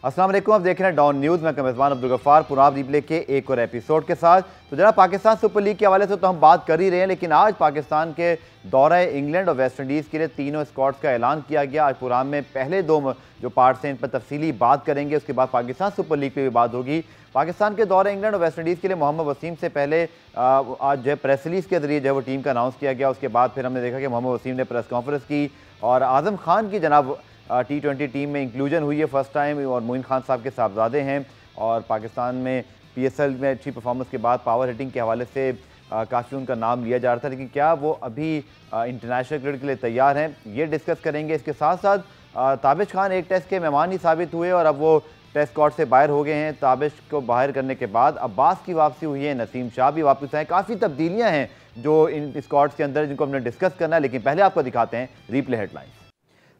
अस्सलाम वालेकुम, आप देख रहे हैं डॉन न्यूज़। मैं मेज़बान अब्दुल गफ्फार पुराब रिप्ले के एक और एपिसोड के साथ। तो जरा पाकिस्तान सुपर लीग के हवाले से तो हम बात कर ही रहे हैं, लेकिन आज पाकिस्तान के दौरे इंग्लैंड और वेस्ट इंडीज़ के लिए तीनों स्क्वाड्स का ऐलान किया गया। आज पुराब में पहले दो जो पार्ट्स हैं इन पर तफसीली बात करेंगे, उसके बाद पाकिस्तान सुपर लीग पर भी बात होगी। पाकिस्तान के दौरे इंग्लैंड और वेस्ट इंडीज़ के लिए मोहम्मद वसीम से पहले आज जो है प्रेस रिलीज़ के जरिए जो है वो टीम का अनाउंस किया गया। उसके बाद फिर हमने देखा कि मोहम्मद वसीम ने प्रेस कॉन्फ्रेंस की और आज़म खान की जनाब T20 टीम में इंक्लूजन हुई है फर्स्ट टाइम, और मोइन खान साहब के साहबजादे हैं। और पाकिस्तान में PSL में अच्छी परफॉर्मेंस के बाद पावर हिटिंग के हवाले से काफ़ी उनका नाम लिया जा रहा था, लेकिन क्या वो अभी इंटरनेशनल क्रिकेट के लिए तैयार हैं, ये डिस्कस करेंगे। इसके साथ साथ ताबिश खान एक टेस्ट के मेहमान ही साबित हुए और अब वो टेस्ट स्क्वाड से बाहर हो गए हैं। ताबिश को बाहर करने के बाद अब्बास की वापसी हुई है, नसीम शाह भी वापस आए। काफ़ी तब्दीलियाँ हैं जो इन स्क्वाड्स के अंदर, जिनको हमने डिस्कस करना है, लेकिन पहले आपको दिखाते हैं रिप्ले हेडलाइंस।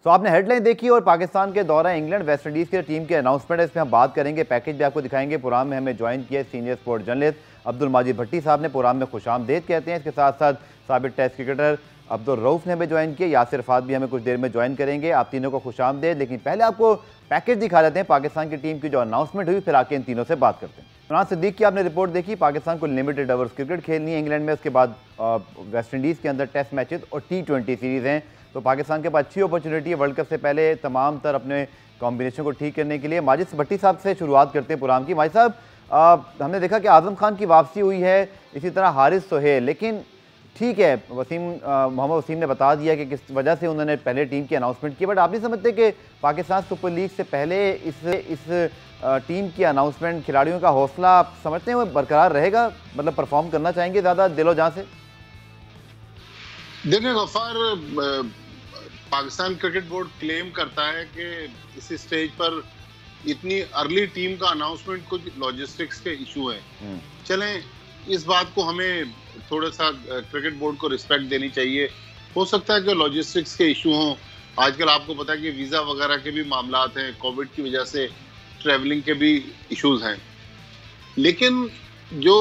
तो आपने हेडलाइन देखी और पाकिस्तान के दौरा इंग्लैंड वेस्ट इंडीज़ के टीम के अनाउंसमेंट है, इसमें हम बात करेंगे, पैकेज भी आपको दिखाएंगे। प्रोग्राम में हमें ज्वाइन किया senior sports journalist Abdul Majid Bhatti sahab ने, प्रोग्राम में खुशामदेद कहते हैं। इसके साथ साथ साबिक टेस्ट क्रिकेटर अब्दुल रऊफ ने हमें ज्वाइन किया, यासिर फात भी हमें कुछ देर में ज्वाइन करेंगे। आप तीनों को खुशामदेद। लेकिन पहले आपको पैकेज दिखा देते हैं पाकिस्तान की टीम की जो अनाउंसमेंट हुई, फिर आके इन तीनों से बात करते हैं। इमरान सिद्दीक की आपने रिपोर्ट देखी, पाकिस्तान को लिमिटेड ओवर्स क्रिकेट खेलनी है इंग्लैंड में, उसके बाद वेस्ट इंडीज़ के अंदर टेस्ट मैचेस और T20 सीरीज़ हैं। तो पाकिस्तान के पास अच्छी अपॉर्चुनिटी है वर्ल्ड कप से पहले तमाम तर अपने कॉम्बिनेशन को ठीक करने के लिए। माजिद भट्टी साहब से शुरुआत करते हैं प्रोग्राम की। माजिद साहब, हमने देखा कि आज़म खान की वापसी हुई है, इसी तरह हारिस सोहेल, लेकिन ठीक है मोहम्मद वसीम ने बता दिया कि किस वजह से उन्होंने पहले टीम की अनाउंसमेंट की, बट आप नहीं समझते कि पाकिस्तान सुपर लीग से पहले इस टीम की अनाउंसमेंट खिलाड़ियों का हौसला आप समझते हैं वो बरकरार रहेगा, मतलब परफॉर्म करना चाहेंगे ज़्यादा दिलो जान से? देखिए Ghaffar, Pakistan cricket board claim करता है कि इस स्टेज पर इतनी अर्ली टीम का अनाउंसमेंट कुछ लॉजिस्टिक्स के इशू हैं। चलें, इस बात को हमें थोड़ा सा क्रिकेट बोर्ड को रिस्पेक्ट देनी चाहिए। हो सकता है कि लॉजिस्टिक्स के इशू हों। आजकल आपको पता है कि वीज़ा वगैरह के भी मामलात हैं, कोविड की वजह से ट्रैवलिंग के भी इश्यूज हैं। लेकिन जो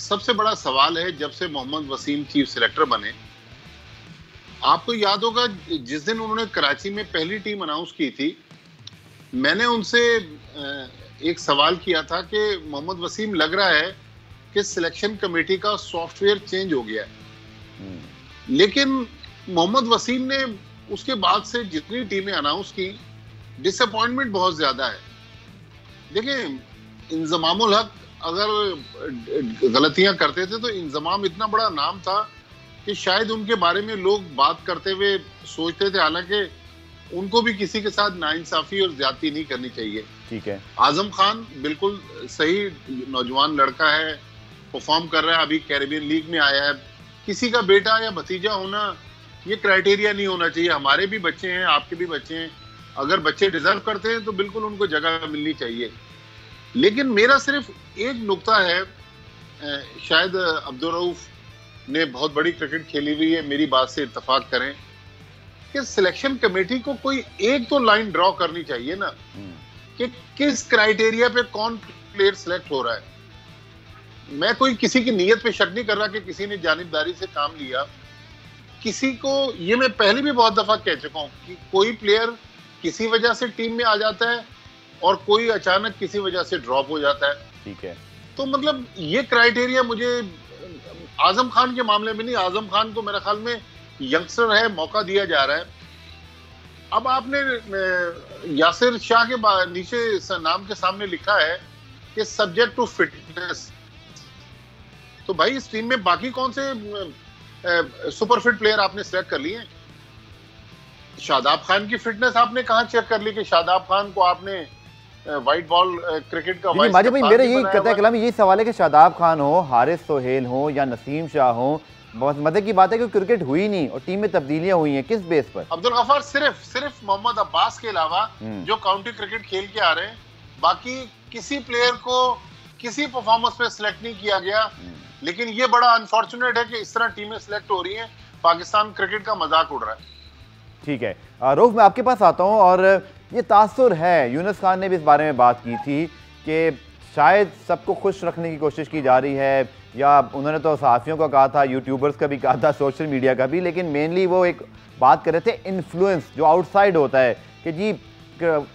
सबसे बड़ा सवाल है, जब से मोहम्मद वसीम चीफ सिलेक्टर बने, आपको याद होगा जिस दिन उन्होंने कराची में पहली टीम अनाउंस की थी, मैंने उनसे एक सवाल किया था कि मोहम्मद वसीम, लग रहा है कि सिलेक्शन कमेटी का सॉफ्टवेयर चेंज हो गया है। लेकिन मोहम्मद वसीम ने उसके बाद से जितनी टीमें अनाउंस की, डिसअपॉइंटमेंट बहुत ज्यादा है। देखिए, इंजमामुल हक अगर गलतियां करते थे तो इंजमाम इतना बड़ा नाम था कि शायद उनके बारे में लोग बात करते हुए सोचते थे, हालांकि उनको भी किसी के साथ नाइंसाफी और ज्यादती नहीं करनी चाहिए। ठीक है, आजम खान बिल्कुल सही नौजवान लड़का है, परफॉर्म कर रहा है, अभी कैरेबियन लीग में आया है। किसी का बेटा या भतीजा होना ये क्राइटेरिया नहीं होना चाहिए। हमारे भी बच्चे हैं, आपके भी बच्चे हैं, अगर बच्चे डिजर्व करते हैं तो बिल्कुल उनको जगह मिलनी चाहिए। लेकिन मेरा सिर्फ एक नुक्ता है, शायद अब्दुल रऊफ ने बहुत बड़ी क्रिकेट खेली हुई है, मेरी बात से इत्तेफाक करें कि सिलेक्शन कमेटी को कोई एक तो लाइन ड्रॉ करनी चाहिए ना, कि किस क्राइटेरिया पे कौन प्लेयर सिलेक्ट हो रहा है। मैं कोई किसी की नीयत पे शक नहीं कर रहा कि किसी ने जानिबदारी से काम लिया किसी को। ये मैं पहले भी बहुत दफा कह चुका हूं कि कोई प्लेयर किसी वजह से टीम में आ जाता है और कोई अचानक किसी वजह से ड्रॉप हो जाता है। ठीक है, तो मतलब ये क्राइटेरिया मुझे आजम खान के मामले में नहीं, आजम खान को मेरे ख्याल में यंगस्टर है, मौका दिया जा रहा है। अब आपने यासिर शाह के नीचे नाम के सामने लिखा है कि सब्जेक्ट टू फिटनेस, तो भाई इस टीम में बाकी कौन से सुपर फिट प्लेयर आपने सिलेक्ट कर लिए? शादाब खान की फिटनेस आपने कहां चेक कर ली कि शादाब खान को आपने व्हाइट बॉल क्रिकेट का वाइस माजिद भाई, मेरा यही कतई कलाम यही सवाल है कि शादाब खान हो, हारिस सोहेल हो या नसीम शाह हो, बहुत मजे की बात है कि क्रिकेट हुई नहीं और टीम में तब्दीलियां हुई हैं, किस बेस पर? अब्दुल गफ्फार, सिर्फ मोहम्मद अब्बास के अलावा जो काउंटी क्रिकेट खेल के आ रहे हैं, बाकी किसी प्लेयर को किसी परफॉर्मेंस पे सिलेक्ट नहीं किया गया। लेकिन ये बड़ा अनफॉर्चुनेट है कि इस तरह टीमें सिलेक्ट हो रही हैं, पाकिस्तान क्रिकेट का मजाक उड़ रहा है। ठीक है, रऊफ मैं आपके पास आता हूँ, और ये तासुर है, यूनुस खान ने भी इस बारे में बात की थी कि शायद सबको खुश रखने की कोशिश की जा रही है, या उन्होंने तो सहाफ़ियों का कहा था, यूट्यूबर्स का भी कहा था, सोशल मीडिया का भी, लेकिन मेनली वो एक बात कर रहे थे इन्फ्लुएंस जो आउटसाइड होता है कि जी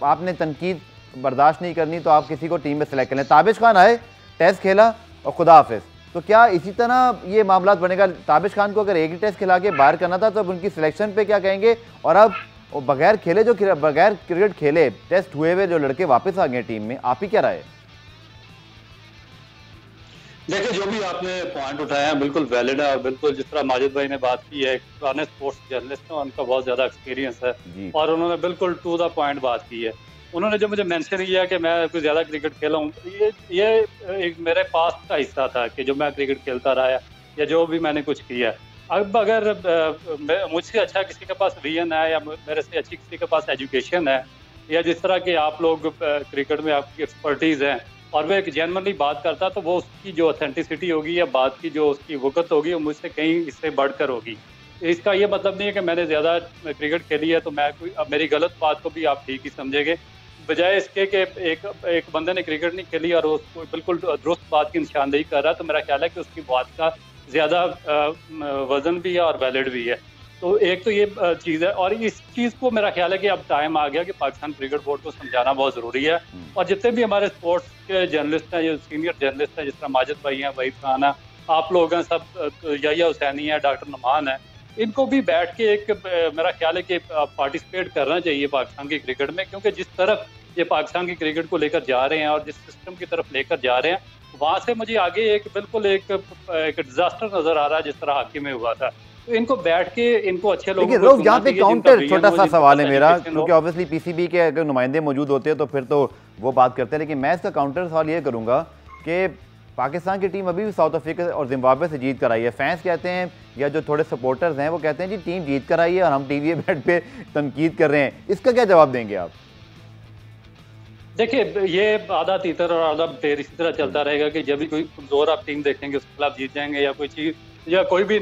आपने तनकीद बर्दाश्त नहीं करनी तो आप किसी को टीम में सेलेक्ट कर लें। ताबिश खान आए, टेस्ट खेला और खुदा हाफिज। तो क्या इसी तरह ये मामला बनेगा? ताबिश खान को अगर एक ही टेस्ट खिला के बाहर करना था तो अब उनकी सिलेक्शन पे क्या कहेंगे? और अब वो बगैर खेले, जो बगैर क्रिकेट खेले टेस्ट हुए हुए जो लड़के वापस आ गए टीम में, आप ही क्या राय है? देखिए, जो भी आपने पॉइंट उठाया है बिल्कुल वैलिड है, और बिल्कुल जिस तरह माजिद भाई ने बात की है, पुराने स्पोर्ट्स जर्नलिस्ट हैं, उनका बहुत ज़्यादा एक्सपीरियंस है और उन्होंने बिल्कुल टू द पॉइंट बात की है। उन्होंने जो मुझे मेंशन किया कि मैं कुछ ज़्यादा क्रिकेट खेला हूँ, ये एक मेरे पास का हिस्सा था कि जो मैं क्रिकेट खेलता रहा या जो भी मैंने कुछ किया। अब अगर मुझसे अच्छा किसी के पास विजन है या मेरे से अच्छी किसी के पास एजुकेशन है, या जिस तरह के आप लोग क्रिकेट में आपकी एक्सपर्टीज़ हैं और वो एक जेन्युइनली बात करता, तो वो उसकी जो ऑथेंटिसिटी होगी या बात की जो उसकी वक़्त होगी वो मुझसे कहीं इससे बढ़कर होगी। इसका ये मतलब नहीं है कि मैंने ज़्यादा क्रिकेट खेली है तो मैं अब मेरी गलत बात को भी आप ठीक ही समझेंगे, बजाय इसके कि एक बंदे ने क्रिकेट नहीं खेली और उसको बिल्कुल दुरुस्त बात की निशानदेही कर रहा है, तो मेरा ख्याल है कि उसकी बात का ज़्यादा वज़न भी है और वैलिड भी है। तो एक तो ये चीज़ है, और इस चीज़ को मेरा ख्याल है कि अब टाइम आ गया कि पाकिस्तान क्रिकेट बोर्ड को समझाना बहुत ज़रूरी है। और जितने भी हमारे स्पोर्ट्स के जर्नलिस्ट हैं, जो सीनियर जर्नलिस्ट हैं, जिस तरह माजिद भाई हैं, वहीद खान है, आप लोग हैं, सब यहिया हुसैनी है, डॉक्टर नुमान है, इनको भी बैठ के एक मेरा ख्याल है कि पार्टिसिपेट करना चाहिए पाकिस्तान की क्रिकेट में, क्योंकि जिस तरफ ये पाकिस्तान की क्रिकेट को लेकर जा रहे हैं और जिस सिस्टम की तरफ लेकर जा रहे हैं, वहाँ से मुझे आगे एक बिल्कुल एक डिजास्टर नजर आ रहा है, जिस तरह हाकी में हुआ था। तो इनको बैठ के इनको अच्छे लोगों को यहाँ पे काउंटर छोटा सा सवाल है मेरा, क्योंकि ऑब्वियसली पीसीबी के अगर नुमाइंदे मौजूद होते हैं तो फिर तो वो बात करते हैं, लेकिन मैं इसका काउंटर सवाल ये करूंगा कि पाकिस्तान की टीम अभी भी साउथ अफ्रीका और जिम्बाब्वे से जीत कर आई है। फैंस कहते हैं या जो थोड़े सपोर्टर्स हैं वो कहते हैं जी टीम जीत कर आई है और हम टीवी बैठ पे तनकीद कर रहे हैं। इसका क्या जवाब देंगे आप? देखिए, ये आधा तीतर और आधा टेर इसी तरह चलता रहेगा कि जब भी कोई कमजोर आप टीम देखेंगे उसके खिलाफ जीत जाएंगे, या कोई चीज़ या कोई भी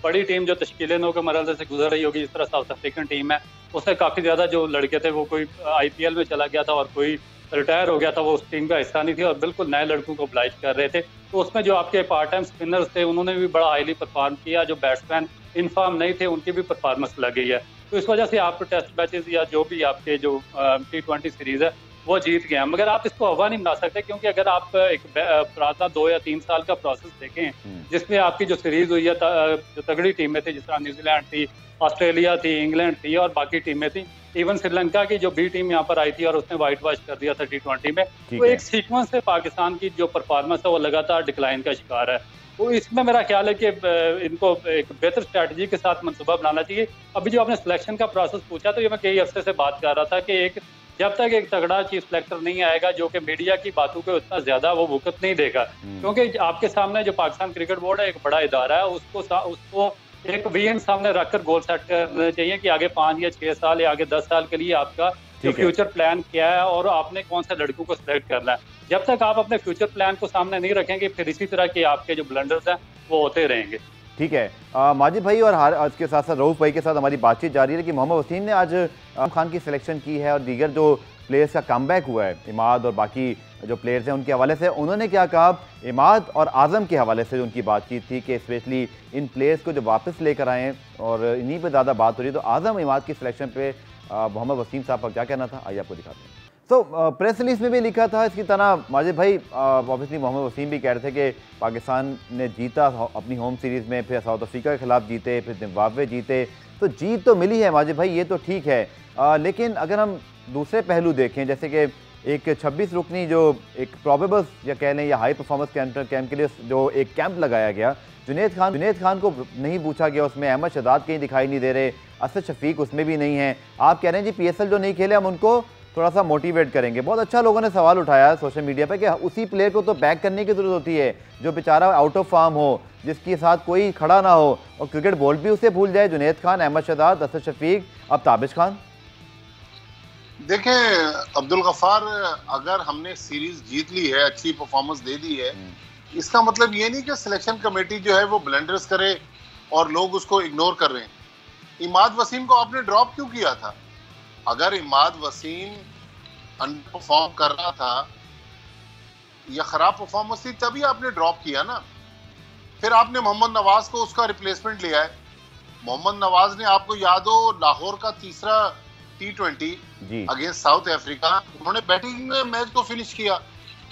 बड़ी टीम जो तश्कील नौ के मरहले से गुजर रही होगी, जिस तरह साउथ अफ्रीकन टीम है, उससे काफ़ी ज़्यादा जो लड़के थे वो कोई IPL में चला गया था और कोई रिटायर हो गया था, वो उस टीम का हिस्सा नहीं थी और बिल्कुल नए लड़कों को oblige कर रहे थे। तो उसमें जो आपके पार्ट टाइम स्पिनर्स थे उन्होंने भी बड़ा हाईली परफॉर्म किया, जो बैट्समैन इनफॉर्म नहीं थे उनकी भी परफॉर्मेंस लग गई है। तो इस वजह से आप टेस्ट मैचेस या जो भी आपके जो T20 सीरीज़ है वो जीत गए हैं। मगर आप इसको हवा नहीं बना सकते, क्योंकि अगर आप एक पुराना 2 या 3 साल का प्रोसेस देखें, जिसमें आपकी जो सीरीज हुई है जो तगड़ी टीमें थी, जिस तरह न्यूजीलैंड थी, ऑस्ट्रेलिया थी, इंग्लैंड थी और बाकी टीमें थी, इवन श्रीलंका की जो बी टीम यहाँ पर आई थी और उसने वाइट वॉश कर दिया था T20 में, तो एक सीक्वेंस से पाकिस्तान की जो परफॉर्मेंस है वो लगातार डिक्लाइन का शिकार है। तो इसमें मेरा ख्याल है कि इनको एक बेहतर स्ट्रैटेजी के साथ मनसूबा बनाना चाहिए। अभी जो आपने सिलेक्शन का प्रोसेस पूछा, तो ये मैं कई अरसे से बात कर रहा था कि जब तक एक तगड़ा चीफ सिलेक्टर नहीं आएगा जो कि मीडिया की बातों को उतना ज्यादा वो वक़्त नहीं देगा, क्योंकि आपके सामने जो पाकिस्तान क्रिकेट बोर्ड है एक बड़ा इदारा है, उसको एक विजन सामने रखकर गोल सेट करना चाहिए कि आगे 5 या 6 साल या आगे 10 साल के लिए आपका जो फ्यूचर प्लान क्या है और आपने कौन से लड़कों को सिलेक्ट करना है। जब तक आप अपने फ्यूचर प्लान को सामने नहीं रखेंगे, फिर इसी तरह के आपके जो ब्लंडर्स हैं वो होते रहेंगे। ठीक है, माजिद भाई और आज के साथ साथ रऊफ भाई के साथ हमारी बातचीत जारी है कि मोहम्मद वसीम ने आज आजम खान की सिलेक्शन की है और दीगर जो प्लेयर्स का कमबैक हुआ है, इमाद और बाकी जो प्लेयर्स हैं उनके हवाले से उन्होंने क्या कहा। इमाद और आज़म के हवाले से जो उनकी बातचीत थी कि स्पेशली इन प्लेयर्स को जो वापस लेकर आए और इन्हीं पर ज़्यादा बात हो रही है, तो आज़म इमाद की सिलेक्शन पे मोहम्मद वसीम साहब का क्या कहना था, आइए आपको दिखाते हैं। तो प्रेस रिलीज में भी लिखा था इसकी तरह माजिद भाई, ऑब्वियसली मोहम्मद वसीम भी कह रहे थे कि पाकिस्तान ने जीता अपनी होम सीरीज़ में, फिर साउथ अफ्रीका के खिलाफ जीते, फिर जिम्बाब्वे जीते, तो जीत तो मिली है माजिद भाई, ये तो ठीक है, लेकिन अगर हम दूसरे पहलू देखें, जैसे कि एक 26 रुकनी जो एक प्रोबेबल या कह लें या हाई परफॉर्मेंस कैंप के लिए जो एक कैंप लगाया गया, जुनैद खान को नहीं पूछा गया उसमें, अहमद शहजाद कहीं दिखाई नहीं दे रहे, असद शफीक उसमें भी नहीं है। आप कह रहे हैं जी PSL जो नहीं खेले हम उनको थोड़ा सा मोटिवेट करेंगे। बहुत अच्छा लोगों ने सवाल उठाया सोशल मीडिया पे कि उसी प्लेयर को तो बैक करने की ज़रूरत होती है जो बेचारा आउट ऑफ फॉर्म हो, जिसके साथ कोई खड़ा ना हो और क्रिकेट बॉल भी उसे भूल जाए। जुनैद खान, अहमद शहजाद, असद शफीक, अब ताबिश खान। देखें अब्दुल गफ्फार, अगर हमने सीरीज जीत ली है, अच्छी परफॉर्मेंस दे दी है, इसका मतलब ये नहीं कि सिलेक्शन कमेटी जो है वो ब्लंडर्स करे और लोग उसको इग्नोर कर रहे हैं। इमाद वसीम को आपने ड्रॉप क्यों किया था? अगर इमाद वसीम अंडर परफॉर्म कर रहा था या खराब परफॉर्मेंस थी तभी आपने ड्रॉप किया ना। फिर आपने मोहम्मद नवाज को उसका रिप्लेसमेंट लिया है। मोहम्मद नवाज ने, आपको याद हो, लाहौर का तीसरा T20 अगेंस्ट साउथ अफ्रीका, उन्होंने बैटिंग में मैच को फिनिश किया।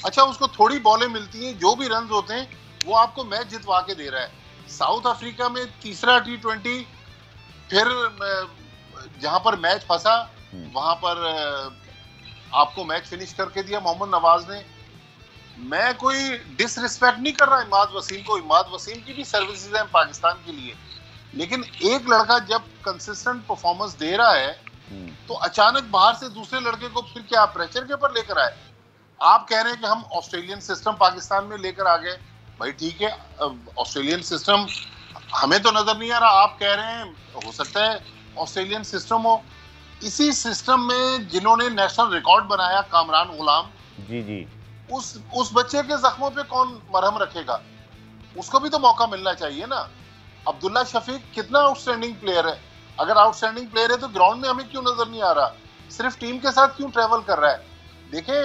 अच्छा, उसको थोड़ी बॉलें मिलती हैं, जो भी रन होते हैं वो आपको मैच जितवा के दे रहा है। साउथ अफ्रीका में तीसरा T20, फिर जहां पर मैच फंसा वहां पर आपको मैच फिनिश करके दिया मोहम्मद नवाज ने। मैं कोई डिसरिस्पेक्ट नहीं कर रहा इमाद वसीम को, इमाद वसीम की भी सर्विसेज हैं पाकिस्तान के लिए, लेकिन एक लड़का जब कंसिस्टेंट परफॉर्मेंस दे रहा है तो अचानक बाहर से दूसरे लड़के को फिर क्या प्रेशर के ऊपर लेकर आए। आप कह रहे हैं कि हम ऑस्ट्रेलियन सिस्टम पाकिस्तान में लेकर आ गए, भाई ठीक है, ऑस्ट्रेलियन सिस्टम हमें तो नजर नहीं आ रहा, आप कह रहे हैं हो सकता है ऑस्ट्रेलियन सिस्टम हो। इसी सिस्टम में जिन्होंने नेशनल रिकॉर्ड बनाया, कामरान गुलाम जी, उस बच्चे के जख्मों पे कौन मरहम रखेगा? उसको भी तो मौका मिलना चाहिए ना। अब्दुल्ला शफीक कितना आउटस्टैंडिंग प्लेयर है, अगर आउटस्टैंडिंग प्लेयर है तो ग्राउंड में हमें क्यों नजर नहीं आ रहा, सिर्फ टीम के साथ क्यों ट्रेवल कर रहा है? देखें,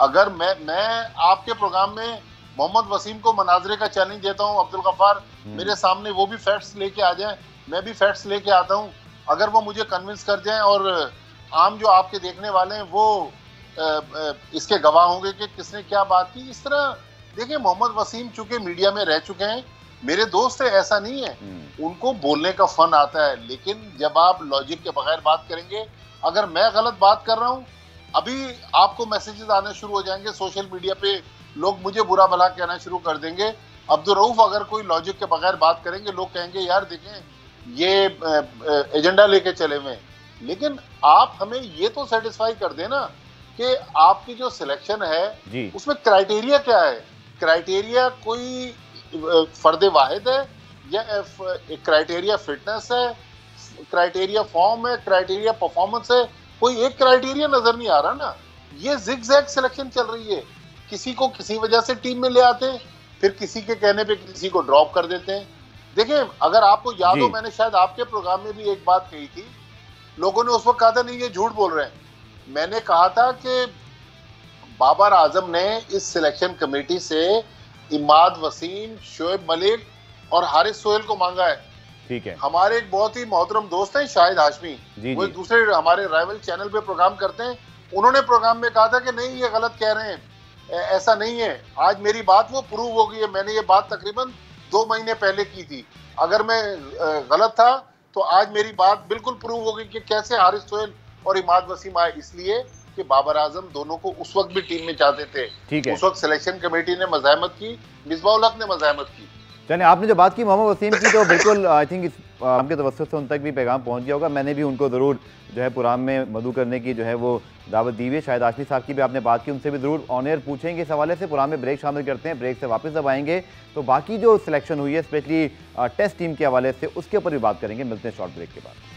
अगर मैं आपके प्रोग्राम में मोहम्मद वसीम को मनाजरे का चैलेंज देता हूं, अब्दुल गफ्फार मेरे सामने वो भी फैक्ट्स लेके आ जाएं, मैं भी फैक्ट्स लेके आता हूं, अगर वो मुझे कन्विंस कर जाएं और आम जो आपके देखने वाले हैं वो इसके गवाह होंगे कि किसने क्या बात की। इस तरह देखिए, मोहम्मद वसीम चूंकि मीडिया में रह चुके हैं, मेरे दोस्त है, ऐसा नहीं है, उनको बोलने का फन आता है, लेकिन जब आप लॉजिक के बगैर बात करेंगे, अगर मैं गलत बात कर रहा हूं, अभी आपको मैसेजेस आने शुरू हो जाएंगे सोशल मीडिया पे, लोग मुझे बुरा भला कहना शुरू कर देंगे। अब्दुल रऊफ अगर कोई लॉजिक के बगैर बात करेंगे, लोग कहेंगे यार देखें ये एजेंडा लेके चले हुए। लेकिन आप हमें ये तो सेटिस्फाई कर देना कि आपकी जो सिलेक्शन है उसमें क्राइटेरिया क्या है। क्राइटेरिया कोई फर्द वाहिद है या क्राइटेरिया फिटनेस है, क्राइटेरिया फॉर्म है, क्राइटेरिया परफॉर्मेंस है? कोई एक क्राइटेरिया नजर नहीं आ रहा ना। ये जिग-जैग सिलेक्शन चल रही है, किसी को किसी वजह से टीम में ले आते हैं, फिर किसी के कहने पे किसी को ड्रॉप कर देते हैं। देखिए, अगर आपको याद हो, मैंने शायद आपके प्रोग्राम में भी एक बात कही थी, लोगों ने उस वक्त कहा था नहीं ये झूठ बोल रहे हैं। मैंने कहा था कि बाबर आजम ने इस सिलेक्शन कमेटी से इमाद वसीम, शोएब मलिक और हारिस सोहेल को मांगा है। ठीक है, हमारे एक बहुत ही मोहतरम दोस्त हैं शाहिद हाशमी, वो एक दूसरे हमारे राइवल चैनल पे प्रोग्राम करते हैं, उन्होंने प्रोग्राम में कहा था कि नहीं ये गलत कह रहे हैं, ऐसा नहीं है। आज मेरी बात वो प्रूव हो गई है, मैंने ये बात तकरीबन 2 महीने पहले की थी, अगर मैं गलत था तो आज मेरी बात बिल्कुल प्रूव हो गई कि कैसे हारिस सोहेल और इमाद वसीम आए। इसलिए कि बाबर आजम दोनों को उस वक्त भी टीम में चाहते थे, ठीक है, उस वक्त सिलेक्शन कमेटी ने मज़ाहमत की, मिसबाह-उल हक ने मज़ाहमत की। चलिए, आपने जो बात की मोहम्मद वसीम की, तो बिल्कुल आई थिंक आपके तवज्जुह से उन तक भी पैगाम पहुंच गया होगा। मैंने भी उनको ज़रूर जो है प्रोग्राम में मदु करने की जो है वो दावत दी हुई है। शायद आशमी साहब की भी आपने बात की, उनसे भी ज़रूर ऑन एयर पूछेंगे इस हवाले से। प्रोग्राम में ब्रेक शामिल करते हैं, ब्रेक से वापस जब आएंगे तो बाकी जो सिलेक्शन हुई है स्पेशली टेस्ट टीम के हवाले से, उसके ऊपर भी बात करेंगे। मिलते हैं शॉर्ट ब्रेक के बाद।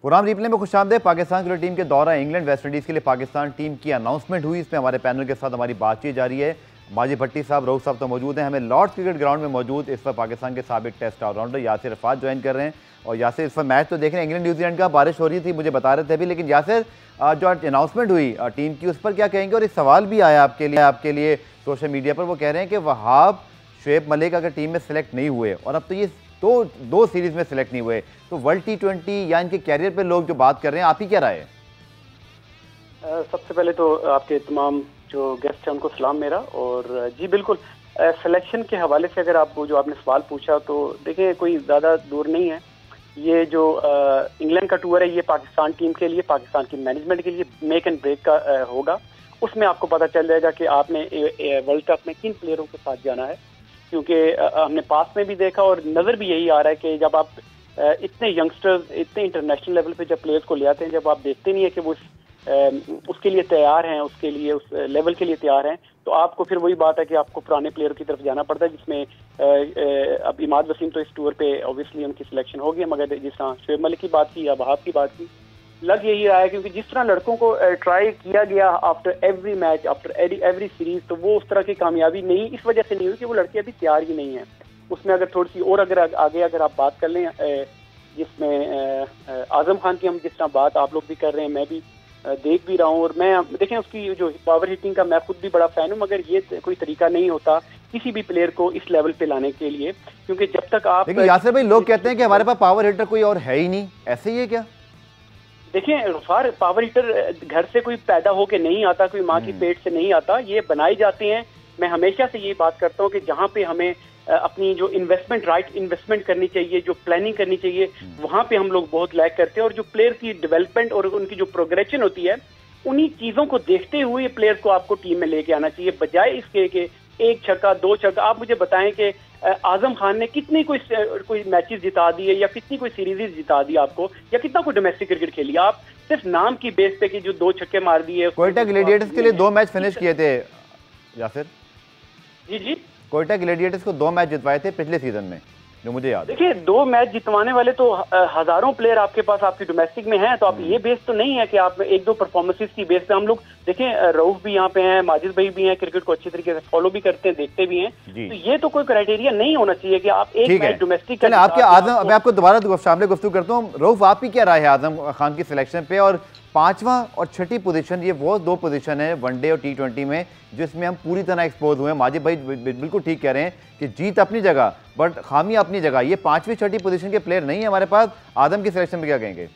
प्रोग्राम रिप्ले में खुशामदीद। पाकिस्तान क्रिकेट टीम के दौरा इंग्लैंड वेस्ट इंडीज़ के लिए पाकिस्तान टीम की अनाउंसमेंट हुई। इसमें हमारे पैनल के साथ हमारी बातचीत जारी है। माजिद भट्टी साहब, रऊफ साहब तो मौजूद हैं। हमें लॉर्ड्स क्रिकेट ग्राउंड में मौजूद इस पर पाकिस्तान के साबिक test allrounder Yasir Arfat join कर रहे हैं। और यासिर, इस पर मैच तो देख रहे हैं इंग्लैंड न्यूजीलैंड का, बारिश हो रही थी मुझे बता रहे थे अभी, लेकिन यासिर जो अनाउंसमेंट हुई टीम की, उस पर क्या कहेंगे? और एक सवाल भी आया आपके लिए सोशल मीडिया पर, वो कह रहे हैं कि वहाब, शोएब मलिक अगर टीम में सेलेक्ट नहीं हुए और अब तो ये दो सीरीज में सेलेक्ट नहीं हुए, तो वर्ल्ड T20 या इनके कैरियर पे लोग जो बात कर रहे हैं, आप ही क्या राय है? सबसे पहले तो आपके तमाम जो गेस्ट हैं उनको सलाम मेरा। और जी बिल्कुल, सिलेक्शन के हवाले से अगर आप जो आपने सवाल पूछा, तो देखिए कोई ज़्यादा दूर नहीं है। ये जो इंग्लैंड का टूर है, ये पाकिस्तान टीम के लिए, पाकिस्तान की मैनेजमेंट के लिए मेक एंड ब्रेक का होगा। उसमें आपको पता चल जाएगा कि आपने वर्ल्ड कप में किन प्लेयरों के साथ जाना है, क्योंकि हमने पास में भी देखा और नज़र भी यही आ रहा है कि जब आप इतने यंगस्टर्स, इतने इंटरनेशनल लेवल पे जब प्लेयर्स को ले आते हैं, जब आप देखते नहीं है कि वो उसके लिए तैयार हैं, उसके लिए उस लेवल के लिए तैयार हैं, तो आपको फिर वही बात है कि आपको पुराने प्लेयर की तरफ जाना पड़ता है, जिसमें अब इमाद वसीम तो इस टूर पे ऑब्वियसली उनकी सिलेक्शन होगी, मगर जिस तरह शोएब मलिक की बात की या वहाब की बात की, लग यही रहा है, क्योंकि जिस तरह लड़कों को ट्राई किया गया after every match, after every series, तो वो उस तरह की कामयाबी नहीं इस वजह से नहीं हुई कि वो लड़के अभी तैयार ही नहीं है। उसमें अगर थोड़ी सी और अगर आगे अगर आप बात कर लें, जिसमें आजम खान की हम जिस तरह बात आप लोग भी कर रहे हैं, मैं भी देख भी रहा हूँ, और मैं देखें उसकी जो पावर हिटिंग का मैं खुद भी बड़ा फैन हूँ, मगर ये कोई तरीका नहीं होता किसी भी प्लेयर को इस लेवल पे लाने के लिए, क्योंकि जब तक आप देखिए यासिर भाई, लोग कहते हैं कि हमारे पास पावर हिटर कोई और है ही नहीं, ऐसे ही है क्या? देखिए गफ्फार, पावर हिटर घर से कोई पैदा होके नहीं आता, कोई माँ की पेट से नहीं आता, ये बनाए जाते हैं। मैं हमेशा से ये बात करता हूँ कि जहाँ पे हमें अपनी जो इन्वेस्टमेंट करनी चाहिए, जो प्लानिंग करनी चाहिए, वहाँ पे हम लोग बहुत लैक करते हैं, और जो प्लेयर की डेवलपमेंट और उनकी जो प्रोग्रेशन होती है, उन्हीं चीज़ों को देखते हुए प्लेयर्स को आपको टीम में लेके आना चाहिए, बजाय इसके कि एक छक्का दो छक्का। आप मुझे बताएं कि आजम खान ने कितनी कोई मैचेस जिता दिए, या कितनी कोई सीरीज जिता दी आपको, या कितना कोई डोमेस्टिक क्रिकेट खेली? आप सिर्फ नाम की बेस पे कि जो 2 छक्के मार दिए। कोयटा ग्लैडिएटर्स के लिए 2 मैच फिनिश किए थे यासिर। जी कोयटा ग्लैडिएटर्स को 2 मैच जितवाए थे पिछले सीजन में, जो मुझे याद है। देखिए 2 मैच जितवाने वाले तो हजारों प्लेयर आपके पास आपकी डोमेस्टिक में हैं, तो आप ये बेस तो नहीं है कि आप 1-2 परफॉर्मेंसेस की बेस पे। हम लोग देखें, रऊफ भी यहाँ पे हैं, माजिद भाई भी हैं, क्रिकेट को अच्छी तरीके से फॉलो भी करते हैं, देखते भी हैं, तो ये तो कोई क्राइटेरिया नहीं होना चाहिए कि आप एक मैच डोमेस्टिक। आपके आजम, मैं आपको दोबारा शामिल गुफ्तगू करता हूँ। रऊफ, आपकी क्या राय है आजम खान की सिलेक्शन पे? और 5वां और 6ठी पोजीशन, ये वो 2 पोजीशन है वनडे और T20 में जिसमें हम पूरी तरह एक्सपोज हुए हैं। माजिद भाई बिल्कुल ठीक कह रहे हैं कि जीत अपनी जगह बट खामी अपनी जगह। ये 5वीं 6ठी पोजीशन के प्लेयर नहीं है हमारे पास। आदम की सिलेक्शन में क्या कहेंगे?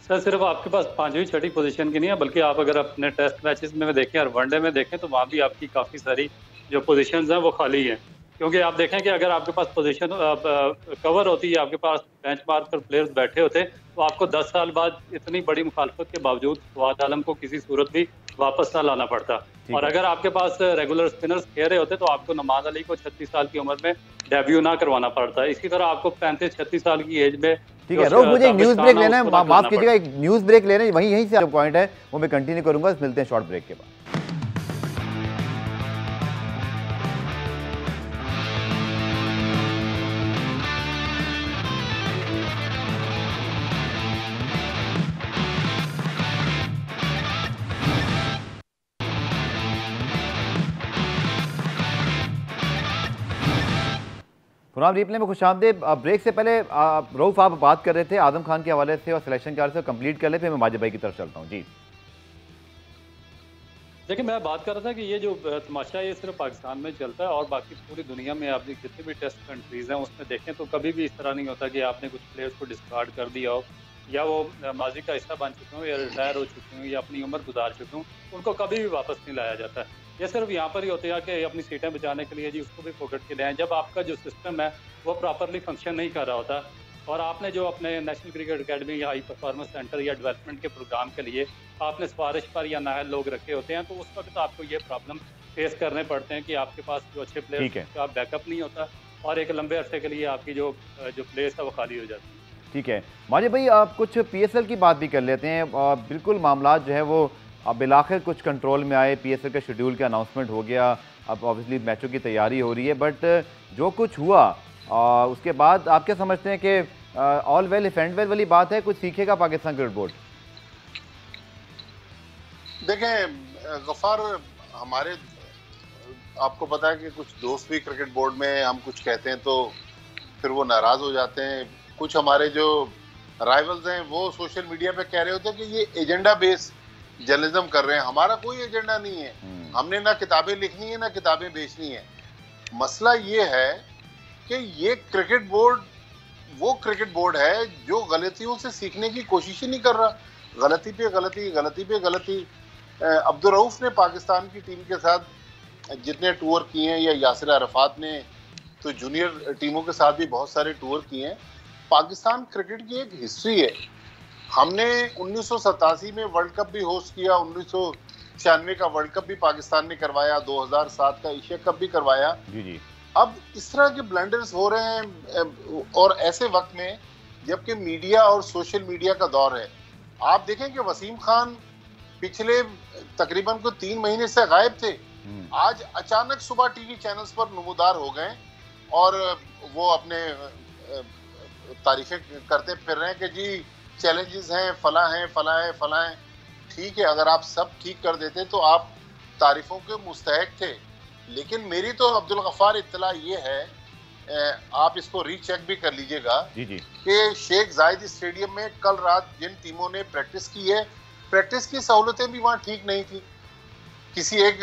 सर सिर्फ आपके पास 5वीं 6ठी पोजीशन की नहीं है, बल्कि आप अगर अपने टेस्ट मैचेस में देखें और वनडे में देखें तो वहाँ भी आपकी काफ़ी सारी जो पोजीशंस हैं वो खाली हैं। क्योंकि आप देखें कि अगर आपके पास पोजीशन कवर होती है, आपके पास बेंच मार्क पर प्लेयर्स बैठे होते, तो आपको 10 साल बाद इतनी बड़ी मुखालफत के बावजूद फवाद आलम को किसी सूरत भी वापस ना लाना पड़ता। और अगर आपके पास रेगुलर स्पिनर्स खेल रहे होते तो आपको नमाज अली को 36 साल की उम्र में डेब्यू ना करवाना पड़ता। इसी तरह आपको 35-36 साल की एज में, ठीक है रोज, मुझे एक न्यूज ब्रेक लेना है, माफ कीजिएगा, एक न्यूज ब्रेक लेना है, यहीं से पॉइंट है वो मैं कंटिन्यू करूंगा। मिलते हैं शॉर्ट ब्रेक के बाद। पुराम रिप्ले में खुशामदीद। ब्रेक से पहले रऊफ आप बात कर रहे थे आजम खान के हवाले से और सिलेक्शन के हवाले से, कंप्लीट कर ले, फिर मैं माजिद भाई की तरफ चलता हूँ। जी देखिए, मैं बात कर रहा था कि ये जो तमाशा है ये सिर्फ पाकिस्तान में चलता है, और बाकी पूरी दुनिया में आप जितने भी टेस्ट कंट्रीज़ हैं उसमें देखें तो कभी भी इस तरह नहीं होता कि आपने कुछ प्लेयर्स को डिस्कार्ड कर दिया हो, या वो माजी का हिस्सा बन चुके हों, या रिटायर हो चुके हों, या अपनी उम्र गुजार चुके हों, उनको कभी भी वापस नहीं लाया जाता है। ये सिर्फ यहाँ पर ही होता है कि अपनी सीटें बचाने के लिए जी उसको भी पकड़ के ले आएं, जब आपका जो सिस्टम है वो प्रॉपरली फंक्शन नहीं कर रहा होता। और आपने जो अपने नेशनल क्रिकेट अकेडमी या हाई परफॉर्मेंस सेंटर या डेवलपमेंट के प्रोग्राम के लिए आपने सिफारिश पर या नाहल लोग रखे होते हैं, तो उस वक्त आपको ये प्रॉब्लम फेस करने पड़ते हैं कि आपके पास जो अच्छे प्लेयर्स का बैकअप नहीं होता, और एक लंबे अरसे के लिए आपकी जो प्लेस है वो खाली हो जाती है। ठीक है माजिद भाई, आप कुछ PSL की बात भी कर लेते हैं। बिल्कुल मामला जो है वो अब बिलाखिर कुछ कंट्रोल में आए, PSL के शेड्यूल का अनाउंसमेंट हो गया, अब ऑब्वियसली मैचों की तैयारी हो रही है, बट जो कुछ हुआ उसके बाद आप क्या समझते हैं कि all well if and well वाली बात है, कुछ सीखेगा पाकिस्तान क्रिकेट बोर्ड? देखें गफ्फार, हमारे आपको पता है कि कुछ दोस्त भी क्रिकेट बोर्ड में हम कुछ कहते हैं तो फिर वो नाराज हो जाते हैं। कुछ हमारे जो राइवल्स हैं वो सोशल मीडिया पे कह रहे होते हैं कि ये एजेंडा बेस्ड जर्नलिज्म कर रहे हैं। हमारा कोई एजेंडा नहीं है, हमने ना किताबें लिखनी है ना किताबें बेचनी है। मसला ये है कि ये क्रिकेट बोर्ड वो क्रिकेट बोर्ड है जो गलतियों से सीखने की कोशिश ही नहीं कर रहा, गलती पे गलती, गलती पे गलती। अब्दुल रऊफ ने पाकिस्तान की टीम के साथ जितने टूर किए हैं, या यासिर अरफात ने तो जूनियर टीमों के साथ भी बहुत सारे टूर किए हैं। पाकिस्तान क्रिकेट की एक हिस्ट्री है। हमने 1987 में वर्ल्ड कप भी होस्ट किया, 1996 का वर्ल्ड कप भी पाकिस्तान ने करवाया, 2007 का एशिया कप भी करवाया। जी। अब इस तरह के ब्लंडर्स हो रहे हैं, और ऐसे वक्त में जबकि मीडिया और सोशल मीडिया का दौर है। आप देखें कि वसीम खान पिछले तकरीबन को 3 महीने से गायब थे, आज अचानक सुबह टीवी चैनल्स पर नमूदार हो गए और वो अपने तारीफें करते फिर रहे हैं कि जी चैलेंजेस हैं, फला है। ठीक है, अगर आप सब ठीक कर देते तो आप तारीफों के मुस्तहक थे। लेकिन मेरी तो अब्दुल गफ्फार इत्तला ये है, आप इसको रीचेक भी कर लीजिएगा कि शेख जायद स्टेडियम में कल रात जिन टीमों ने प्रैक्टिस की है, प्रैक्टिस की सहूलतें भी वहाँ ठीक नहीं थी। किसी एक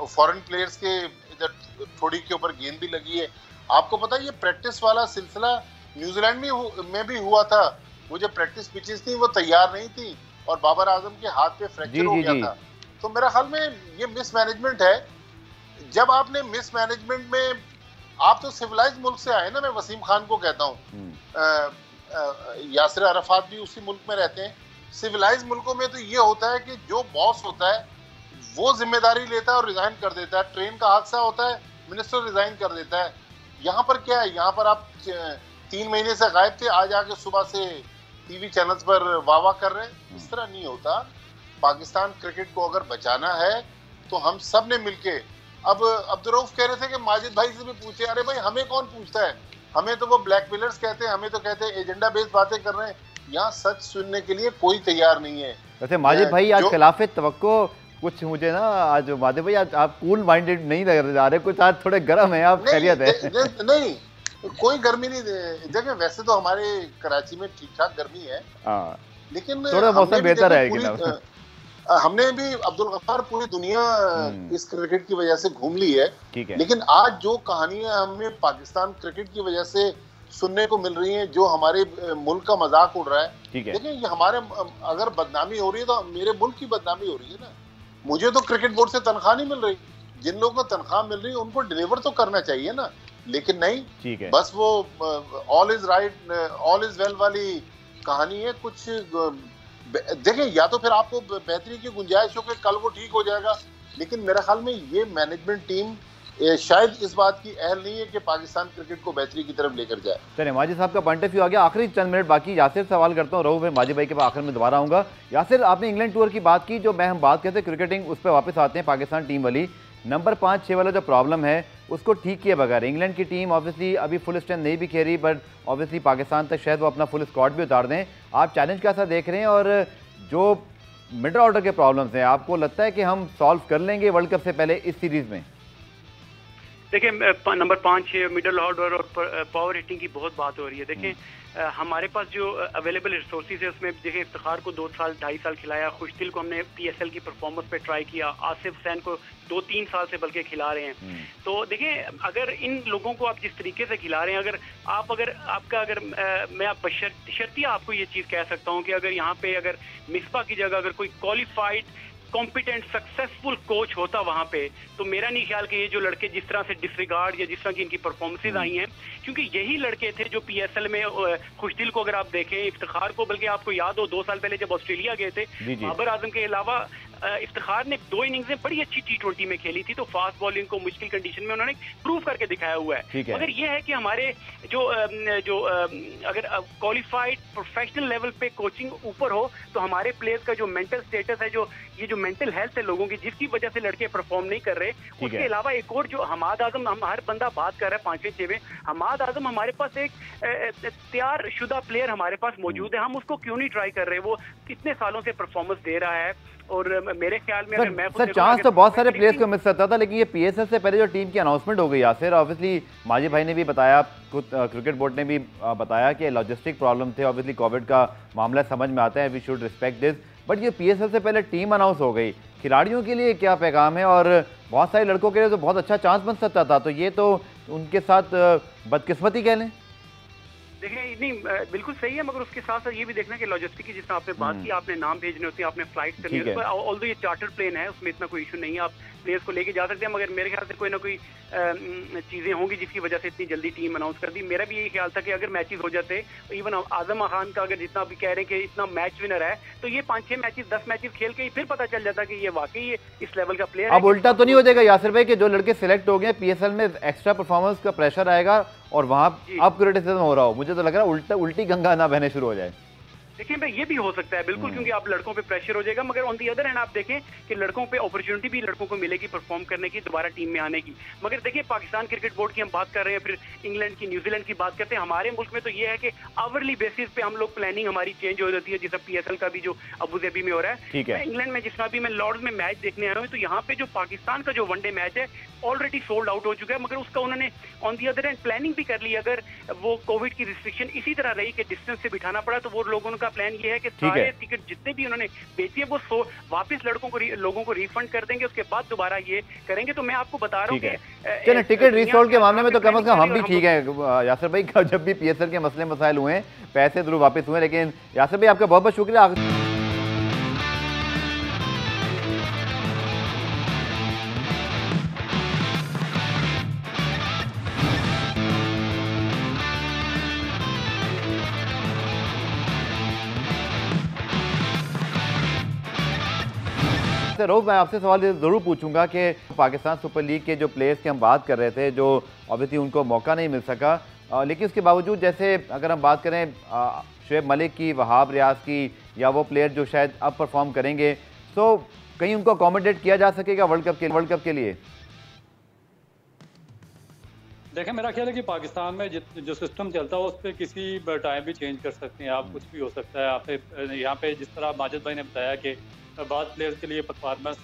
फॉरेन प्लेयर्स के इधर थोड़ी के ऊपर गेंद भी लगी है। आपको पता है ये प्रैक्टिस वाला सिलसिला न्यूजीलैंड में भी हुआ था। वो जो प्रैक्टिस पिचेस थी वो तैयार नहीं थी और बाबर आजम के हाथ पे फ्रैक्चर हो गया था। तो मेरा ख्याल में ये मिसमैनेजमेंट है। जब आपने मिसमैनेजमेंट में, आप तो सिविलाइज मुल्क से आए ना, मैं वसीम खान को कहता हूँ, यासिर अरफात भी उसी मुल्क में रहते हैं। सिविलाइज मुल्कों में तो ये होता है कि जो बॉस होता है वो जिम्मेदारी लेता है और रिजाइन कर देता है। ट्रेन का हादसा होता है, मिनिस्टर रिजाइन कर देता है। यहाँ पर क्या है, यहाँ पर आप 3 महीने से गायब थे, आज आके सुबह से टीवी चैनल्स पर वाह कर रहे हैं। इस तरह नहीं होता। पाकिस्तान क्रिकेट को अगर बचाना है तो हम सब ने मिलके, अब अब्दुर्रऊफ कह रहे थे कि माजिद भाई से भी पूछे, अरे भाई हमें कौन पूछता है, हमें तो वो ब्लैकमेलर्स कहते हैं, हमें तो कहते हैं एजेंडा बेस्ड बातें कर रहे हैं। यहाँ सच सुनने के लिए कोई तैयार नहीं है। वैसे माजिद भाई आज खिलाफे तवक्को कुछ, मुझे ना आज माजिद भाई आप कूल माइंडेड नहीं लग जा रहे, कुछ आज थोड़े गर्म है आप, खैरियत है? नहीं, कोई गर्मी नहीं। देखिए वैसे तो हमारे कराची में ठीक ठाक गर्मी है, लेकिन थोड़ा मौसम बेहतर है। हमने भी अब्दुल गफ्फार पूरी दुनिया इस क्रिकेट की वजह से घूम ली है, ठीक है। लेकिन आज जो कहानियां हमें पाकिस्तान क्रिकेट की वजह से सुनने को मिल रही हैं, जो हमारे मुल्क का मजाक उड़ रहा है, देखिए ये हमारे, अगर बदनामी हो रही है तो मेरे मुल्क की बदनामी हो रही है ना। मुझे तो क्रिकेट बोर्ड से तनख्वाह नहीं मिल रही, जिन लोगों को तनख्वाह मिल रही है उनको डिलीवर तो करना चाहिए ना। लेकिन नहीं, ठीक है, बस वो all is right all is well वाली कहानी है। कुछ देखें, या तो फिर आपको बेहतरी की गुंजाइश हो कि कल वो ठीक हो जाएगा, लेकिन मेरे ख्याल में ये मैनेजमेंट टीम शायद इस बात की अहल नहीं है कि पाकिस्तान क्रिकेट को बेहतरी की तरफ लेकर जाए। चलिए, माजिद साहब का पॉइंट ऑफ व्यू आ गया। आखिरी चंद मिनट बाकी, यासिर सवाल करता हूँ, रहू फिर माजिद भाई के पास आखिर में दोबारा आऊँगा। यासिर, आपने इंग्लैंड टूर की बात की, जो हम बात करते हैं क्रिकेटिंग, उस पर वापस आते हैं। पाकिस्तान टीम वाली नंबर 5-6 वाला जो प्रॉब्लम है उसको ठीक किए बगैर इंग्लैंड की टीम ऑब्वियसली अभी फुल स्ट्रेंथ नहीं भी खेल रही, बट ऑब्वियसली पाकिस्तान तक शायद वो अपना फुल स्क्वाड भी उतार दें। आप चैलेंज कैसा देख रहे हैं, और जो मिडल ऑर्डर के प्रॉब्लम्स हैं आपको लगता है कि हम सॉल्व कर लेंगे वर्ल्ड कप से पहले इस सीरीज में? देखिए, नंबर 5-6 मिडल ऑर्डर और पावर हिटिंग की बहुत बात हो रही है। देखें, हमारे पास जो अवेलेबल रिसोर्सेज है उसमें देखिए इफ्तिखार को 2 साल 2.5 साल खिलाया, खुशदिल को हमने PSL की परफॉर्मेंस पे ट्राई किया, आसिफ हुसैन को 2-3 साल से बल्कि खिला रहे हैं। तो देखिए, अगर इन लोगों को आप जिस तरीके से खिला रहे हैं, अगर मैं आप बशर्ती आपको ये चीज़ कह सकता हूँ कि अगर यहाँ पे अगर मिसबा की जगह अगर कोई क्वालिफाइड कॉम्पिटेंट सक्सेसफुल कोच होता वहां पे, तो मेरा नहीं ख्याल कि ये जो लड़के जिस तरह से डिसरिगार्ड या जिस तरह की इनकी परफॉर्मेंसेज आई हैं, क्योंकि यही लड़के थे जो PSL में खुशदिल को अगर आप देखें, इफ्तिखार को, बल्कि आपको याद हो 2 साल पहले जब ऑस्ट्रेलिया गए थे, बाबर आजम के अलावा इफ्तिखार ने 2 इनिंग्स में बड़ी अच्छी T20 में खेली थी, तो फास्ट बॉलिंग को मुश्किल कंडीशन में उन्होंने प्रूव करके दिखाया हुआ है। मगर ये है कि हमारे जो अगर क्वालिफाइड प्रोफेशनल लेवल पे कोचिंग ऊपर हो, तो हमारे प्लेयर्स का जो मेंटल स्टेटस है, ये जो मेंटल हेल्थ है लोगों की, जिसकी वजह से लड़के परफॉर्म नहीं कर रहे, उसके अलावा एक और जो हमाद आजम, हम हर बंदा बात कर रहा है 5वें-6वें, हमाद आजम हमारे पास एक तैयार शुदा प्लेयर हमारे पास मौजूद है, हम उसको क्यों नहीं ट्राई कर रहे? वो कितने सालों से परफॉर्मेंस दे रहा है, और मेरे ख्याल में अगर मैं चांस तो बहुत सारे प्लेयर्स को मिल सकता था, लेकिन ये PSL से पहले जो टीम की अनाउंसमेंट हो गई यासिर, ऑब्वियसली माजिद भाई ने भी बताया, खुद क्रिकेट बोर्ड ने भी बताया कि लॉजिस्टिक प्रॉब्लम थे, ऑब्वियसली कोविड का मामला समझ में आता है, we should respect this, but ये PSL से पहले टीम अनाउंस हो गई, खिलाड़ियों के लिए क्या पैगाम है? और बहुत सारे लड़कों के लिए तो बहुत अच्छा चांस बन सकता था, तो ये तो उनके साथ बदकिस्मती कह लें। देखिए, नहीं बिल्कुल सही है, मगर उसके साथ साथ ये भी देखना कि लॉजिस्टिक की, जिस आपने बात की, आपने नाम भेजने होते हैं, आपने फ्लाइट करनी होती है, ऑल्दो ये चार्टर प्लेन है, उसमें इतना कोई इशू नहीं है, आप प्लेयर्स को लेके जा सकते हैं, मगर मेरे ख्याल से कोई ना कोई चीज़ें होंगी जिसकी वजह से इतनी जल्दी टीम अनाउंस कर दी। मेरा भी यही ख्याल था कि अगर मैचेस हो जाते, इवन आजम खान का अगर जितना भी कह रहे हैं कि इतना मैच विनर है, तो ये 5-6 मैचेस 10 मैचेस खेल के फिर पता चल जाता कि ये वाकई इस लेवल का प्लेयर है। अब उल्टा तो नहीं हो जाएगा यासिर भाई कि जो लड़के सिलेक्ट हो गए PSL में एक्स्ट्रा परफॉर्मेंस का प्रेशर आएगा और वहाँ अब क्रिटिसिज्म हो रहा हो? मुझे तो लग रहा है उल्टी गंगा ना बहने शुरू हो जाए। देखिए भाई ये भी हो सकता है बिल्कुल, क्योंकि आप लड़कों पे प्रेशर हो जाएगा, मगर ऑन दी अदर हैंड आप देखें कि लड़कों पे अपॉर्चुनिटी भी लड़कों को मिलेगी परफॉर्म करने की, दोबारा टीम में आने की। मगर देखिए पाकिस्तान क्रिकेट बोर्ड की हम बात कर रहे हैं, फिर इंग्लैंड की, न्यूजीलैंड की बात करते हैं। हमारे मुल्क में तो ये है कि आवरली बेसिस पे हम लोग प्लानिंग हमारी चेंज हो जाती है, जैसे PSL का भी जो अबू धाबी में हो रहा है। ठीक है। इंग्लैंड में जिस तरह भी मैं लॉर्ड्स में मैच देखने आया हूँ, तो यहाँ पे जो पाकिस्तान का जो वनडे मैच है ऑलरेडी सोल्ड आउट हो चुका है, मगर उसका उन्होंने on the other hand planning भी कर ली। अगर वो कोविड की रिस्ट्रिक्शन इसी तरह रही कि डिस्टेंस से बिठाना पड़ा, तो वो लोगों का प्लान ये है कि सारे टिकट जितने भी उन्होंने बेची है वो वापस लोगों को रिफंड कर देंगे, उसके बाद दोबारा ये करेंगे। तो मैं आपको बता रहा हूँ कि टिकट रीसोल्ड के मामले में तो कम से कम हम भी ठीक है यासिर भाई। जब भी PSL के मसले मसाइल हुए, पैसे जरूर वापस हुए, लेकिन यासिर भाई आपका बहुत बहुत शुक्रिया। रोहफ, मैं आपसे सवाल ज़रूर पूछूंगा कि पाकिस्तान सुपर लीग के जो प्लेयर्स की हम बात कर रहे थे, जो ऑब्वियसली उनको मौका नहीं मिल सका, लेकिन उसके बावजूद जैसे अगर हम बात करें शुएब मलिक की, वहाब रियाज की, या वो प्लेयर जो शायद अब परफॉर्म करेंगे, तो कहीं उनको अकोमोडेट किया जा सकेगा वर्ल्ड कप के लिए? देखें, मेरा ख्याल है कि पाकिस्तान में जो सिस्टम चलता है उस पर किसी टाइम भी चेंज कर सकते हैं आप, कुछ भी हो सकता है। यहाँ पे जिस तरह माजिद भाई ने बताया कि बाद प्लेयर्स के लिए परफॉर्मेंस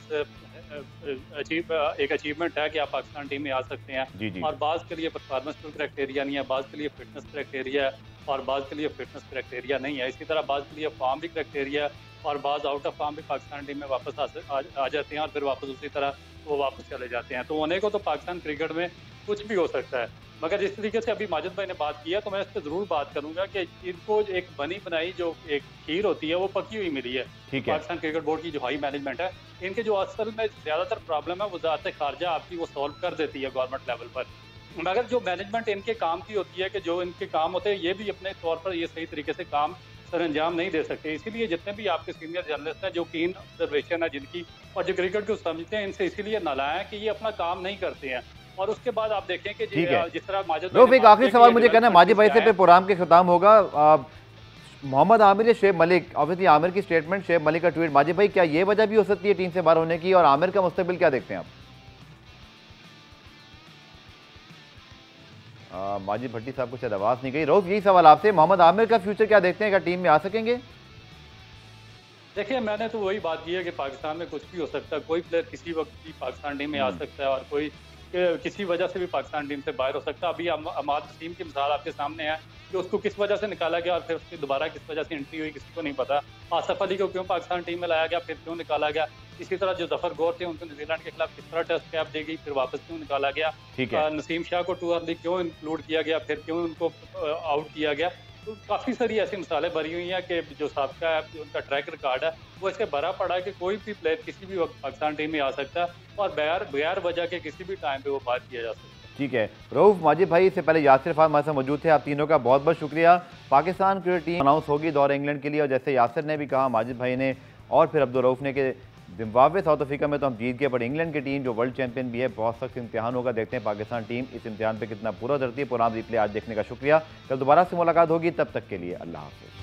एक अचीवमेंट है कि आप पाकिस्तान टीम में आ सकते हैं, और बाज़ के लिए परफॉर्मेंस कोई क्राइटेरिया नहीं है, बाज़ के लिए फिटनेस क्राइटेरिया है और बाज़ के लिए फिटनेस क्राइटेरिया नहीं है। इसी तरह बाज़ के लिए फॉर्म भी क्राइटेरिया है और बाज़ आउट ऑफ फॉर्म भी पाकिस्तान टीम में वापस आ जाते हैं और फिर वापस उसी तरह वो वापस चले जाते हैं। तो होने को तो पाकिस्तान क्रिकेट में कुछ भी हो सकता है, मगर जिस तरीके से अभी माजिद भाई ने बात किया, तो मैं इस पर ज़रूर बात करूंगा कि इनको एक बनी बनाई जो एक खीर होती है वो पकी हुई मिली है। पाकिस्तान क्रिकेट बोर्ड की जो हाई मैनेजमेंट है, इनके जो असल में ज़्यादातर प्रॉब्लम है वो ज़्यादा खारजा आपकी वो सॉल्व कर देती है गवर्नमेंट लेवल पर, मगर जो मैनेजमेंट इनके काम की होती है कि जो इनके काम होते हैं ये भी अपने तौर पर ये सही तरीके से काम सर अंजाम नहीं दे सकते। इसीलिए जितने भी आपके सीनियर जर्नलिस्ट हैं जो कीन ऑब्जर्वेशन है जिनकी और जो क्रिकेट को समझते हैं, इनसे इसीलिए नालायक है कि ये अपना काम नहीं करते हैं। और उसके बाद आप देखें कि जिस तरह माजिद भाई, एक आखिरी सवाल मुझे कहना है माजिद भाई से, पे प्रोग्राम के खत्म होगा। मोहम्मद आमिर या शुएब मलिक, ऑब्वियसली आमिर की स्टेटमेंट, शुएब मलिक का ट्वीट, माजिद भाई क्या ये वजह भी हो सकती है टीम से बाहर होने की, और आमिर का मुस्तकबिल क्या देखते हैं आप? माजिद भट्टी साहब को शायद आवाज़ नहीं गई। रोज यही सवाल आपसे, मोहम्मद आमिर का फ्यूचर क्या देखते हैं, क्या टीम में आ सकेंगे? देखिए, मैंने तो वही बात की है कि पाकिस्तान में कुछ भी हो सकता है, कोई प्लेयर किसी वक्त भी पाकिस्तान टीम में आ सकता है और कोई किसी वजह से भी पाकिस्तान टीम से बाहर हो सकता है। अभी अमाद वसीम की मिसाल आपके सामने है कि उसको किस वजह से निकाला गया और फिर उसकी दोबारा किस वजह से एंट्री हुई किसी को नहीं पता। आसफ अली को क्यों पाकिस्तान टीम में लाया गया, फिर क्यों निकाला गया। इसी तरह जो जफर गौर थे उनको न्यूजीलैंड के खिलाफ किस तरह टेस्ट कैप दी गई, फिर वापस क्यों निकाला गया। नसीम शाह को टू अर्ली क्यों इंक्लूड किया गया, फिर क्यों उनको आउट किया गया। तो काफ़ी सारी ऐसी मिसालें भरी हुई हैं कि जो साबिका है उनका ट्रैक रिकॉर्ड है वो इससे भरा पड़ा है कि कोई भी प्लेयर किसी भी वक्त पाकिस्तान टीम में आ सकता है और बगैर वजह के किसी भी टाइम पे वो बात किया जा सकता है। ठीक है रऊफ, माजिद भाई, इससे पहले यासिर फार हमारे साथ मौजूद थे, आप तीनों का बहुत बहुत शुक्रिया। पाकिस्तान क्रिकेट टीम अनाउंस होगी दौरे इंग्लैंड के लिए, और जैसे यासिर ने भी कहा, माजिद भाई ने और फिर अब्दुल रऊफ ने कि जिम्बाब्वे साउथ अफ्रीका में तो हम जीत गए, पर इंग्लैंड की टीम जो वर्ल्ड चैंपियन भी है, बहुत सख्त इम्तिहान होगा। देखते हैं पाकिस्तान टीम इस इम्तिहान पे कितना पूरा उतरती है। प्रोग्राम रिप्ले आज देखने का शुक्रिया। कल दोबारा से मुलाकात होगी, तब तक के लिए अल्लाह हाफ़िज़।